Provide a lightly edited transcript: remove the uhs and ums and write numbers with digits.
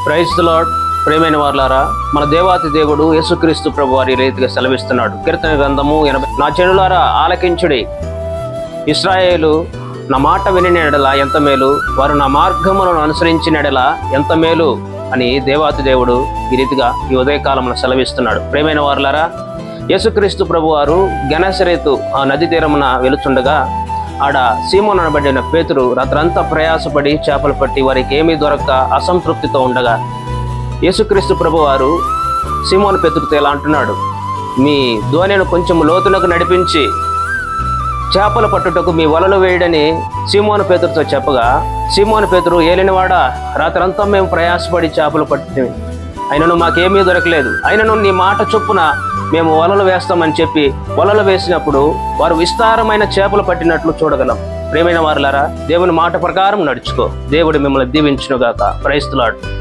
Praise the lord. ప్రియమైన వారలారా, మన దేవాతి దేవుడు యేసుక్రీస్తు ప్రభు వారి రీతిగా సెలవిస్తున్నాడు. కీర్తన గ్రంథము 80. నా చెడులారా ఆలకించుడి, ఇశ్రాయేలు నా మాట వినిన ఎడల ఎంత మేలు, వారు నా మార్గములను అనుసరించిన ఎడల ఎంత మేలు అని దేవాతి దేవుడు ఈ రీతిగా ఈ ఉదయకాలంలో సెలవిస్తున్నాడు. ప్రియమైన వారలారా, యేసుక్రీస్తు ప్రభు వారు గెనసరేతు ఆ నది తీరమున వెలుచుండగా ఆడ సీమోను అనబడిన పేతురు రాత్రంతా ప్రయాసపడి చేపలు పట్టి వారికి ఏమీ దొరక్క అసంతృప్తితో ఉండగా యేసుక్రీస్తు ప్రభు వారు సీమోను పేతురుతో ఇలా అంటున్నాడు, మీ ధోనిను కొంచెం లోతునకు నడిపించి చేపలు పట్టుటకు మీ వలలు వేయడని సీమోను పేతురుతో చెప్పగా, సీమోను పేతురు, ఏలినవాడా, రాత్రంతా మేము ప్రయాసపడి చేపలు పట్టి అయినను మాకేమీ దొరకలేదు, అయినను నీ మాట చొప్పున మేము వలలు వేస్తామని చెప్పి వలలు వేసినప్పుడు వారు విస్తారమైన చేపలు పట్టినట్లు చూడగలం. ప్రియమైన వారలారా, దేవుని మాట ప్రకారం నడుచుకో. దేవుడు మిమ్మల్ని దీవించునుగాక. Praise the lord.